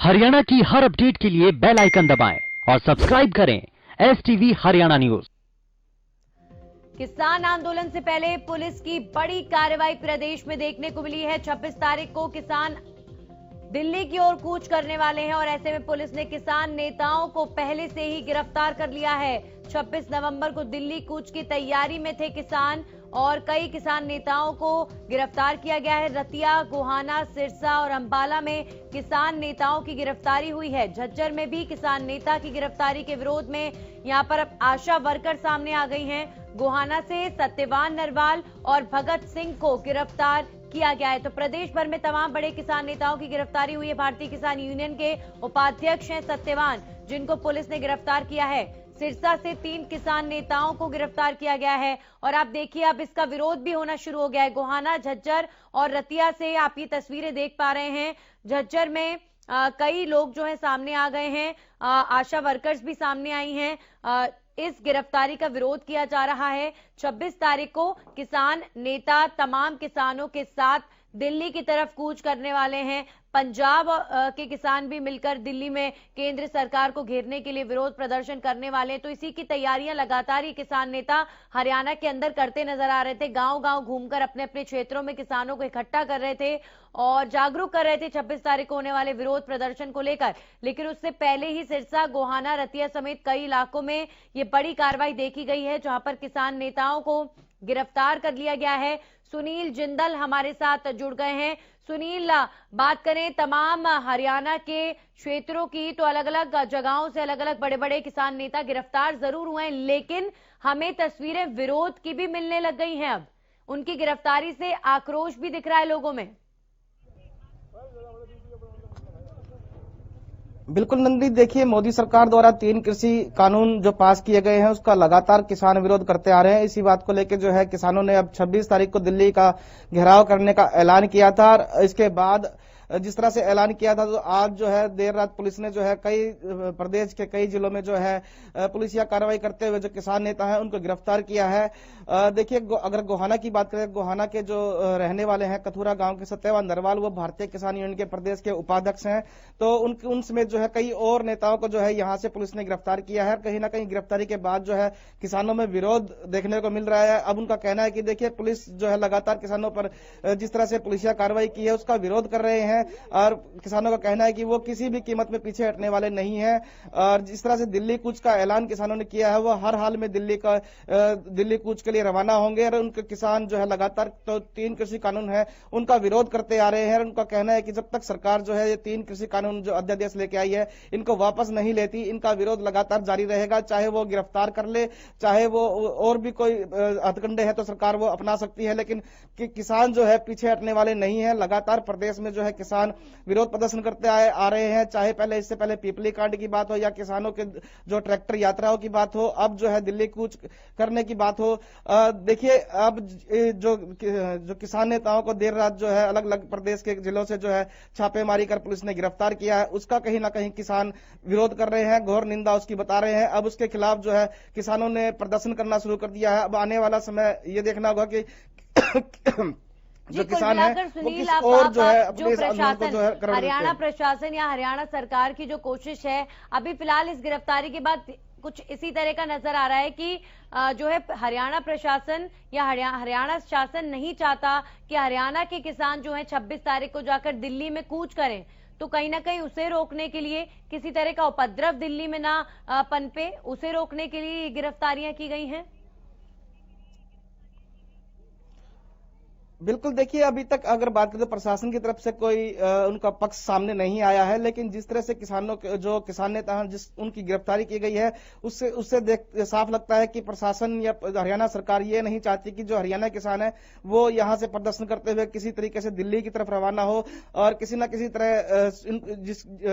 हरियाणा की हर अपडेट के लिए बेल आइकन दबाएं और सब्सक्राइब करें STV हरियाणा न्यूज। किसान आंदोलन से पहले पुलिस की बड़ी कार्रवाई प्रदेश में देखने को मिली है। 26 तारीख को किसान दिल्ली की ओर कूच करने वाले हैं और ऐसे में पुलिस ने किसान नेताओं को पहले से ही गिरफ्तार कर लिया है। 26 नवंबर को दिल्ली कूच की तैयारी में थे किसान और कई किसान नेताओं को गिरफ्तार किया गया है। रतिया, गोहाना, सिरसा और अंबाला में किसान नेताओं की गिरफ्तारी हुई है। झज्जर में भी किसान नेता की गिरफ्तारी के विरोध में यहां पर अब आशा वर्कर सामने आ गई हैं। गोहाना से सत्यवान नरवाल और भगत सिंह को गिरफ्तार किया गया है। तो प्रदेश भर में तमाम बड़े किसान नेताओं की गिरफ्तारी हुई है। भारतीय किसान यूनियन के उपाध्यक्ष हैं सत्यवान, जिनको पुलिस ने गिरफ्तार किया है। सिरसा से 3 किसान नेताओं को गिरफ्तार किया गया है और आप देखिए अब इसका विरोध भी होना शुरू हो गया है। गोहाना, झज्जर और रतिया से आप ये तस्वीरें देख पा रहे हैं। झज्जर में कई लोग जो है सामने आ गए हैं। आशा वर्कर्स भी सामने आई हैं। इस गिरफ्तारी का विरोध किया जा रहा है। 26 तारीख को किसान नेता तमाम किसानों के साथ दिल्ली की तरफ कूच करने वाले हैं। पंजाब के किसान भी मिलकर दिल्ली में केंद्र सरकार को घेरने के लिए विरोध प्रदर्शन करने वाले हैं। तो इसी की तैयारियां लगातार ये किसान नेता हरियाणा के अंदर करते नजर आ रहे थे। गांव-गांव घूमकर अपने अपने क्षेत्रों में किसानों को इकट्ठा कर रहे थे और जागरूक कर रहे थे 26 तारीख को होने वाले विरोध प्रदर्शन को लेकर। लेकिन उससे पहले ही सिरसा, गोहाना, रतिया समेत कई इलाकों में ये बड़ी कार्रवाई देखी गई है, जहां पर किसान नेताओं को गिरफ्तार कर लिया गया है। सुनील जिंदल हमारे साथ जुड़ गए हैं। सुनील, बात करें तमाम हरियाणा के क्षेत्रों की तो अलग अलग जगहों से अलग अलग बड़े बड़े किसान नेता गिरफ्तार जरूर हुए हैं, लेकिन हमें तस्वीरें विरोध की भी मिलने लग गई हैं। अब उनकी गिरफ्तारी से आक्रोश भी दिख रहा है लोगों में। बिल्कुल नंदी, देखिए मोदी सरकार द्वारा 3 कृषि कानून जो पास किए गए हैं उसका लगातार किसान विरोध करते आ रहे हैं। इसी बात को लेकर जो है किसानों ने अब 26 तारीख को दिल्ली का घेराव करने का ऐलान किया था। इसके बाद जिस तरह से ऐलान किया था, तो आज जो है देर रात पुलिस ने जो है कई प्रदेश के कई जिलों में जो है पुलिसिया कार्रवाई करते हुए जो किसान नेता हैं उनको गिरफ्तार किया है। देखिए अगर गोहाना की बात करें, गोहाना के जो रहने वाले हैं कथुरा गांव के सत्यवान नरवाल, वो भारतीय किसान यूनियन के प्रदेश के उपाध्यक्ष हैं। तो उन समेत जो है कई और नेताओं को जो है यहाँ से पुलिस ने गिरफ्तार किया है। कहीं ना कहीं गिरफ्तारी के बाद जो है किसानों में विरोध देखने को मिल रहा है। अब उनका कहना है कि देखिए पुलिस जो है लगातार किसानों पर जिस तरह से पुलिसिया कार्रवाई की है उसका विरोध कर रहे हैं और किसानों का कहना है कि वो किसी भी कीमत में पीछे हटने वाले नहीं हैं। और जिस तरह से दिल्ली कूच का ऐलान किसानों ने किया है, वो हर हाल में दिल्ली कूच के लिए रवाना होंगे और उनके किसान जो है लगातार तो 3 कृषि कानून है उनका विरोध करते आ रहे हैं। उनका कहना है कि जब तक सरकार जो है ये 3 कृषि कानून जो अध्यादेश लेके आई है इनको वापस नहीं लेती, इनका विरोध लगातार जारी रहेगा। चाहे वो गिरफ्तार कर ले, चाहे वो और भी कोई हथकंडे है तो सरकार वो अपना सकती है, लेकिन किसान जो है पीछे हटने वाले नहीं है। लगातार प्रदेश में जो है किसान विरोध प्रदर्शन करते आ रहे हैं, चाहे इससे पहले पीपली कांड की बात हो या किसानों के जो ट्रैक्टर यात्राओं की बात हो, अब जो है दिल्ली कूच करने की बात हो। देखिए अब जो किसान नेताओं को देर रात जो है अलग अलग प्रदेश के जिलों से जो है छापेमारी कर पुलिस ने गिरफ्तार किया है, उसका कहीं ना कहीं किसान विरोध कर रहे हैं, घोर निंदा उसकी बता रहे हैं। अब उसके खिलाफ जो है किसानों ने प्रदर्शन करना शुरू कर दिया है। अब आने वाला समय ये देखना होगा कि जो किसान है वो किस और जो है अपने प्रशासन जो है हरियाणा प्रशासन या हरियाणा सरकार की जो कोशिश है अभी फिलहाल इस गिरफ्तारी के बाद कुछ इसी तरह का नजर आ रहा है कि जो है हरियाणा प्रशासन या हरियाणा शासन नहीं चाहता कि हरियाणा के किसान जो है 26 तारीख को जाकर दिल्ली में कूच करें, तो कहीं ना कहीं उसे रोकने के लिए किसी तरह का उपद्रव दिल्ली में ना पनपे, उसे रोकने के लिए गिरफ्तारियां की गई हैं। बिल्कुल, देखिए अभी तक अगर बात करें तो प्रशासन की तरफ से कोई उनका पक्ष सामने नहीं आया है, लेकिन जिस तरह से जो किसान नेता हैं उनकी गिरफ्तारी की गई है उससे साफ लगता है कि प्रशासन या हरियाणा सरकार ये नहीं चाहती कि जो हरियाणा किसान है वो यहाँ से प्रदर्शन करते हुए किसी तरीके से दिल्ली की तरफ रवाना हो और किसी न किसी तरह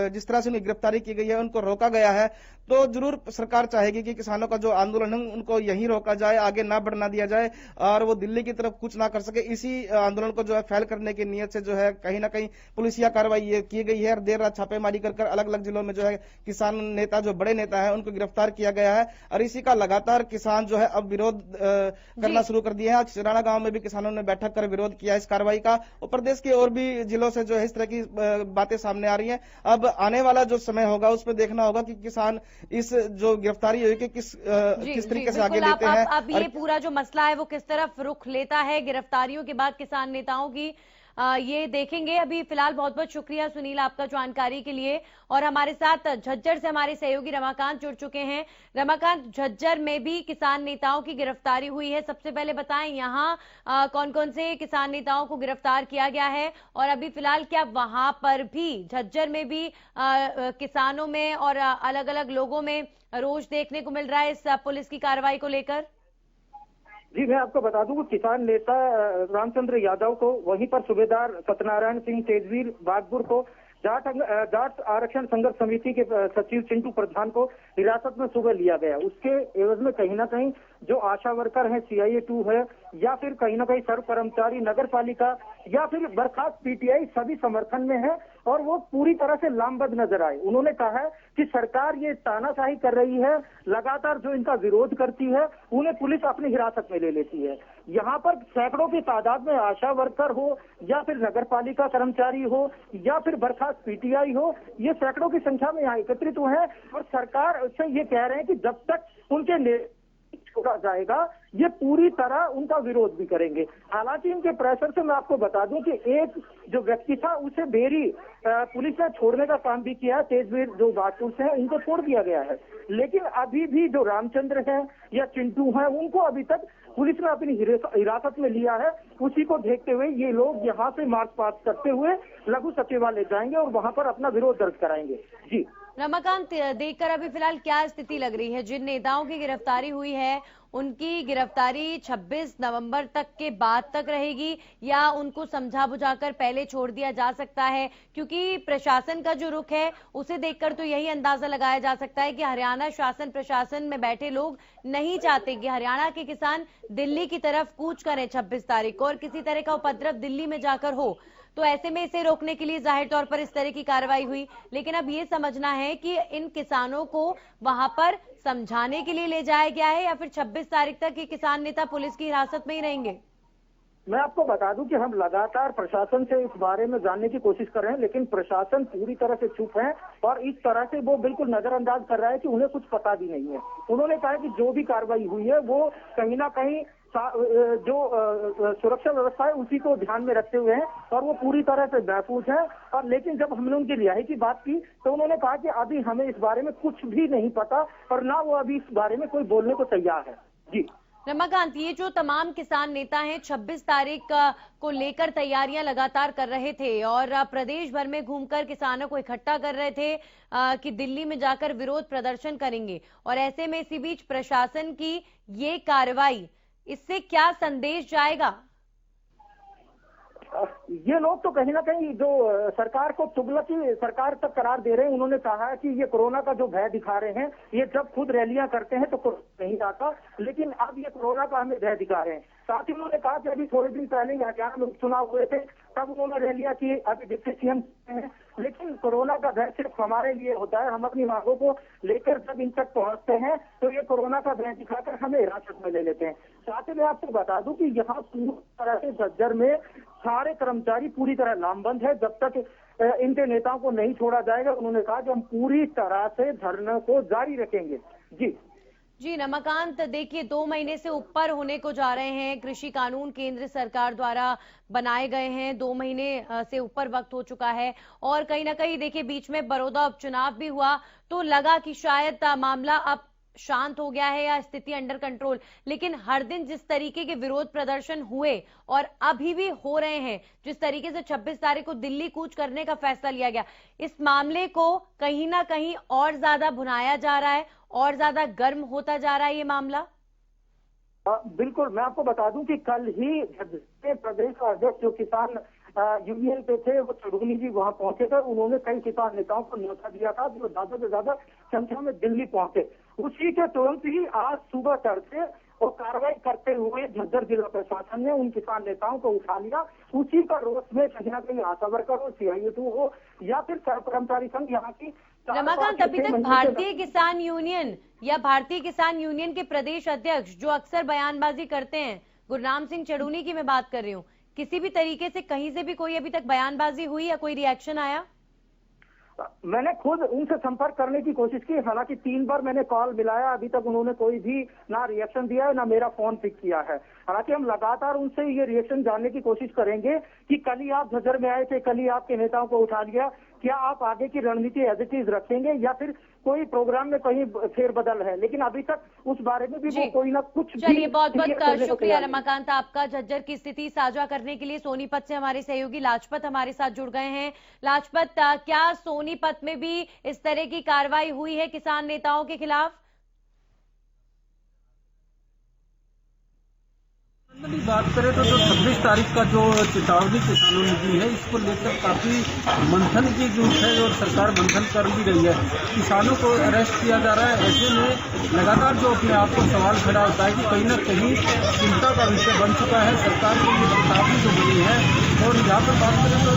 जिस तरह से उनकी गिरफ्तारी की गई है उनको रोका गया है। तो जरूर सरकार चाहेगी कि किसानों का जो आंदोलन है उनको यहीं रोका जाए, आगे ना बढ़ना दिया जाए और वो दिल्ली की तरफ कुछ ना कर सके। इसी आंदोलन को जो है फैल करने की नीयत से जो है कहीं ना कहीं पुलिसिया कार्रवाई ये की गई है और देर रात छापेमारी कर अलग अलग जिलों में जो है किसान नेता, जो बड़े नेता है, उनको गिरफ्तार किया गया है और इसी का लगातार किसान जो है अब विरोध करना शुरू कर दिया है। आज चिराना गांव में भी किसानों ने बैठक कर विरोध किया इस कार्रवाई का और प्रदेश के और भी जिलों से जो है इस तरह की बातें सामने आ रही है। अब आने वाला जो समय होगा उसमें देखना होगा कि किसान इस जो गिरफ्तारी हुई कि किस तरीके से आगे लेते हैं। अब ये पूरा जो मसला है वो किस तरफ रुख लेता है गिरफ्तारियों के बाद किसान नेताओं की, ये देखेंगे। अभी फिलहाल बहुत बहुत शुक्रिया सुनील आपका जानकारी के लिए। और हमारे साथ झज्जर से हमारे सहयोगी रमाकांत जुड़ चुके हैं। रमाकांत, झज्जर में भी किसान नेताओं की गिरफ्तारी हुई है, सबसे पहले बताएं यहाँ कौन कौन से किसान नेताओं को गिरफ्तार किया गया है और अभी फिलहाल क्या वहां पर भी झज्जर में भी किसानों में और अलग अलग लोगों में रोष देखने को मिल रहा है इस पुलिस की कार्रवाई को लेकर? जी, मैं आपको बता दूं कि किसान नेता रामचंद्र यादव को, वहीं पर सूबेदार सत्यनारायण सिंह तेजवीर बागपुर को, जाट आरक्षण संघर्ष समिति के सचिव चिंटू प्रधान को हिरासत में सुबह लिया गया। उसके एवज में कहीं ना कहीं जो आशा वर्कर है, CIA 2 है, या फिर कहीं ना कहीं सर्व कर्मचारी नगर पालिका या फिर बर्खास्त PTI सभी समर्थन में है और वो पूरी तरह से लामबंद नजर आए। उन्होंने कहा है कि सरकार ये तानाशाही कर रही है, लगातार जो इनका विरोध करती है उन्हें पुलिस अपनी हिरासत में ले लेती है। यहाँ पर सैकड़ों की तादाद में आशा वर्कर हो या फिर नगर पालिका कर्मचारी हो या फिर बर्खास्त PTI हो, ये सैकड़ों की संख्या में यहाँ एकत्रित हुए हैं और सरकार से ये कह रहे हैं कि जब तक उनके छोड़ा जाएगा ये पूरी तरह उनका विरोध भी करेंगे। हालांकि इनके प्रेशर से मैं आपको बता दूं कि एक जो व्यक्ति था उसे बेरी पुलिस ने छोड़ने का काम भी किया। तेजवीर जो बागपुर से है इनको छोड़ दिया गया है, लेकिन अभी भी जो रामचंद्र है या चिंटू है उनको अभी तक पुलिस ने अपनी हिरासत में लिया है। उसी को देखते हुए ये लोग यहाँ से मार्च पास्ट करते हुए लघु सचिवालय जाएंगे और वहां पर अपना विरोध दर्ज कराएंगे। जी रमाकांत, देखकर अभी फिलहाल क्या स्थिति लग रही है? जिन नेताओं की गिरफ्तारी हुई है उनकी गिरफ्तारी 26 नवंबर तक के बाद तक रहेगी या उनको समझा बुझाकर पहले छोड़ दिया जा सकता है? क्योंकि प्रशासन का जो रुख है उसे देखकर तो यही अंदाजा लगाया जा सकता है कि हरियाणा शासन प्रशासन में बैठे लोग नहीं चाहते कि हरियाणा के किसान दिल्ली की तरफ कूच करें 26 तारीख को और किसी तरह का उपद्रव दिल्ली में जाकर हो। तो ऐसे में इसे रोकने के लिए जाहिर तौर पर इस तरह की कार्रवाई हुई, लेकिन अब ये समझना है कि इन किसानों को वहां पर समझाने के लिए ले जाया गया है या फिर 26 तारीख तक ये किसान नेता पुलिस की हिरासत में ही रहेंगे? मैं आपको बता दूं कि हम लगातार प्रशासन से इस बारे में जानने की कोशिश कर रहे हैं, लेकिन प्रशासन पूरी तरह से चुप है और इस तरह से वो बिल्कुल नजरअंदाज कर रहा है कि उन्हें कुछ पता भी नहीं है। उन्होंने कहा कि जो भी कार्रवाई हुई है वो कहीं ना कहीं जो सुरक्षा व्यवस्था है उसी को ध्यान में रखते हुए हैं और वो पूरी तरह से महफूज है। और लेकिन जब हमने उनकी रिहाई की बात की तो उन्होंने कहा कि अभी हमें इस बारे में कुछ भी नहीं पता और ना वो अभी इस बारे में कोई बोलने को तैयार है। जी रमाकांत, ये जो तमाम किसान नेता हैं 26 तारीख को लेकर तैयारियां लगातार कर रहे थे और प्रदेश भर में घूमकर किसानों को इकट्ठा कर रहे थे कि दिल्ली में जाकर विरोध प्रदर्शन करेंगे, और ऐसे में इसी बीच प्रशासन की ये कार्रवाई, इससे क्या संदेश जाएगा? ये लोग तो कहीं ना कहीं जो सरकार को तुगलकी सरकार तक करार दे रहे हैं। उन्होंने कहा है कि ये कोरोना का जो भय दिखा रहे हैं, ये जब खुद रैलियां करते हैं तो कोरोना नहीं आता, लेकिन अब ये कोरोना का हमें भय दिखा रहे हैं। साथ ही उन्होंने कहा कि अभी थोड़े दिन पहले हरियाणा में उपचुनाव हुए थे, तब उन्होंने रैलियां की, अभी डिप्टी CM हैं, लेकिन कोरोना का भय सिर्फ हमारे लिए होता है। हम अपनी मांगों को लेकर जब इन तक पहुंचते हैं तो ये कोरोना का भय दिखाकर हमें हिरासत में ले लेते हैं। साथ ही मैं आपको बता दूं कि यहाँ पूरी तरह से झज्जर में सारे कर्मचारी पूरी तरह लामबंद है जब तक इनके नेताओं को नहीं छोड़ा जाएगा। उन्होंने कहा कि हम पूरी तरह से धरने को जारी रखेंगे। जी रमाकांत, देखिए 2 महीने से ऊपर होने को जा रहे हैं, कृषि कानून केंद्र सरकार द्वारा बनाए गए हैं, 2 महीने से ऊपर वक्त हो चुका है और कहीं ना कहीं देखिए बीच में बड़ौदा उपचुनाव भी हुआ तो लगा कि शायद मामला अब शांत हो गया है या स्थिति अंडर कंट्रोल, लेकिन हर दिन जिस तरीके के विरोध प्रदर्शन हुए और अभी भी हो रहे हैं, जिस तरीके से 26 तारीख को दिल्ली कूच करने का फैसला लिया गया, इस मामले को कहीं ना कहीं और ज्यादा भुनाया जा रहा है और ज्यादा गर्म होता जा रहा है ये मामला। बिल्कुल, मैं आपको बता दूं कि कल ही प्रदेश अध्यक्ष जो किसान यूनियन पे थे वो चढ़ूनी जी वहां पहुंचे थे। उन्होंने कई किसान नेताओं को न्योता दिया था जो ज्यादा से ज्यादा संख्या में दिल्ली पहुंचे। उसी के तुरंत ही आज सुबह तड़के और कार्रवाई करते हुए झज्जर जिला प्रशासन ने उन किसान नेताओं को उठा लिया। उसी का रोष में कहीं ना कहीं आशा वर्कर हो, CIO2 हो या फिर कर्मचारी संघ यहाँ की रमाकांत, अभी तक भारतीय किसान यूनियन या भारतीय किसान यूनियन के प्रदेश अध्यक्ष जो अक्सर बयानबाजी करते हैं, गुरनाम सिंह चढ़ूनी की मैं बात कर रही हूँ, किसी भी तरीके से कहीं से भी कोई अभी तक बयानबाजी हुई या कोई रिएक्शन आया? मैंने खुद उनसे संपर्क करने की कोशिश की, हालांकि 3 बार मैंने कॉल मिलाया, अभी तक उन्होंने कोई भी ना रिएक्शन दिया है ना मेरा फोन पिक किया है। हालांकि हम लगातार उनसे ये रिएक्शन जानने की कोशिश करेंगे कि कल ही आप झज्जर में आए थे, कल ही आपके नेताओं को उठा लिया, क्या आप आगे की रणनीति एज इट इज रखेंगे या फिर कोई प्रोग्राम में कहीं फेरबदल है? लेकिन अभी तक उस बारे में भी वो कोई ना कुछ। चलिए, बहुत बहुत शुक्रिया रमाकांत आपका झज्जर की स्थिति साझा करने के लिए। सोनीपत से हमारे सहयोगी लाजपत हमारे साथ जुड़ गए हैं। लाजपत, क्या सोनीपत में भी इस तरह की कार्रवाई हुई है किसान नेताओं के खिलाफ? बात करें तो जो 26 तारीख का जो चेतावनी किसानों ने दी है, इसको लेकर काफी मंथन की जरूरत है और सरकार मंथन कर भी रही है। किसानों को अरेस्ट किया जा रहा है। ऐसे में लगातार जो अपने आप को सवाल खड़ा होता है कि कहीं न कहीं चिंता का विषय बन चुका है सरकार की ये चेतावनी जो बनी है। और यहाँ पर बात करें तो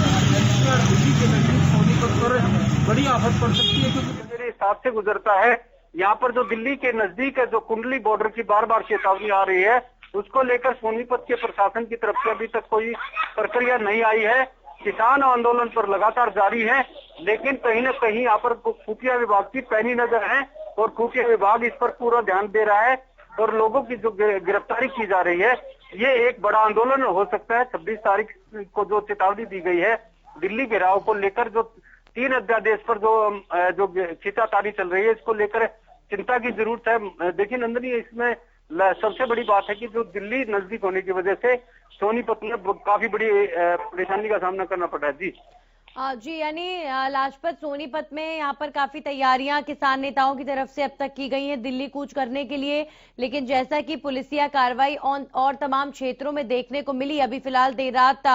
दिल्ली के नजदीक सोनीपत पर बड़ी आफत पड़ सकती है, क्योंकि मेरे हिसाब से गुजरता है। यहाँ पर जो दिल्ली के नजदीक है, जो कुंडली बॉर्डर की बार बार चेतावनी आ रही है, उसको लेकर सोनीपत के प्रशासन की तरफ से अभी तक कोई प्रक्रिया नहीं आई है। किसान आंदोलन पर लगातार जारी है, लेकिन कहीं न कहीं यहाँ पर खुफिया विभाग की पैनी नजर है और खुफिया विभाग इस पर पूरा ध्यान दे रहा है और लोगों की जो गिरफ्तारी की जा रही है, ये एक बड़ा आंदोलन हो सकता है। 26 तारीख को जो चेतावनी दी गई है दिल्ली घेराव को लेकर, जो 3 अध्यादेश पर जो खींचातानी चल रही है, इसको लेकर चिंता की जरूरत है। देखिए नंदनी, इसमें सबसे बड़ी बात है कि जो दिल्ली नजदीक होने की वजह से सोनीपत में काफी बड़ी परेशानी का सामना करना पड़ा है। जी, यानी लाजपत, सोनीपत में यहाँ पर काफी तैयारियां किसान नेताओं की तरफ से अब तक की गई हैं दिल्ली कूच करने के लिए, लेकिन जैसा कि पुलिसिया कार्रवाई और तमाम क्षेत्रों में देखने को मिली, अभी फिलहाल देर रात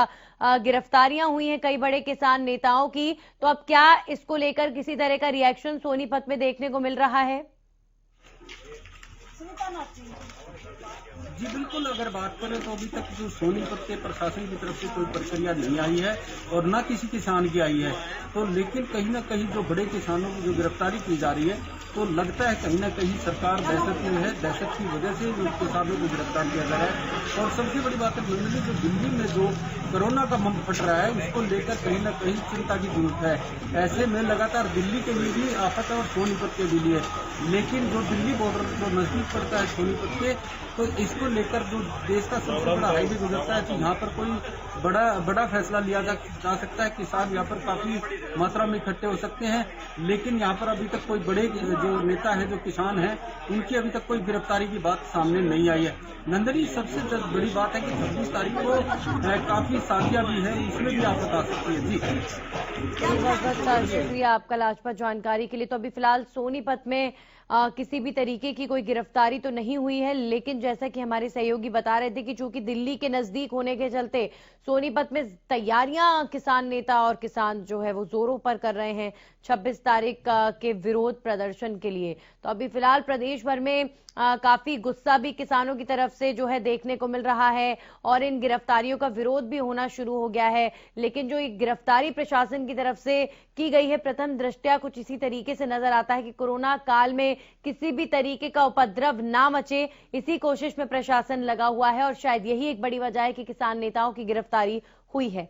गिरफ्तारियां हुई हैं कई बड़े किसान नेताओं की, तो अब क्या इसको लेकर किसी तरह का रिएक्शन सोनीपत में देखने को मिल रहा है? जी बिल्कुल, अगर बात करें तो अभी तक जो सोनीपत के प्रशासन की तरफ से कोई प्रक्रिया नहीं आई है और न किसी किसान की आई है। तो लेकिन कहीं ना कहीं जो बड़े किसानों की जो गिरफ्तारी की जा रही है, तो लगता है कहीं ना कहीं सरकार दहशत में है, दहशत की वजह से जो किसानों को गिरफ्तार किया जा रहा है। और सबसे बड़ी बात है जो दिल्ली में जो कोरोना का बम फट रहा है, उसको लेकर कहीं ना कहीं चिंता की जरूरत है। ऐसे में लगातार दिल्ली के लिए भी आफत है और सोनीपत के लिए, लेकिन जो दिल्ली बॉर्डर जो नजदीक पड़ता है सोनीपत के, तो इसको लेकर जो देश का सबसे बड़ा हाईवे गुजरता है, तो यहाँ पर कोई बड़ा फैसला लिया जा सकता है। किसान यहाँ पर काफी मात्रा में इकट्ठे हो सकते हैं, लेकिन यहाँ पर अभी तक कोई बड़े जो नेता है, जो किसान हैं, उनकी अभी तक कोई गिरफ्तारी की बात सामने नहीं आई है। नंदनी, सबसे बड़ी बात है कि 26 तारीख को काफी शादियां भी है, इसमें भी आफत आ सकती है। जी बहुत बहुत शुक्रिया आपका लाजपत जानकारी के लिए। तो अभी फिलहाल सोनीपत में किसी भी तरीके की कोई गिरफ्तारी तो नहीं हुई है, लेकिन जैसा कि हमारे सहयोगी बता रहे थे कि चूंकि दिल्ली के नजदीक होने के चलते सोनीपत में तैयारियां किसान नेता और किसान जो है वो जोरों पर कर रहे हैं 26 तारीख के विरोध प्रदर्शन के लिए। तो अभी फिलहाल प्रदेश भर में काफी गुस्सा भी किसानों की तरफ से जो है देखने को मिल रहा है और इन गिरफ्तारियों का विरोध भी होना शुरू हो गया है। लेकिन जो एक गिरफ्तारी प्रशासन की तरफ से की गई है, प्रथम दृष्टया कुछ इसी तरीके से नजर आता है कि कोरोना काल में किसी भी तरीके का उपद्रव ना मचे, इसी कोशिश में प्रशासन लगा हुआ है और शायद यही एक बड़ी वजह है कि किसान नेताओं की गिरफ्तारी हुई है।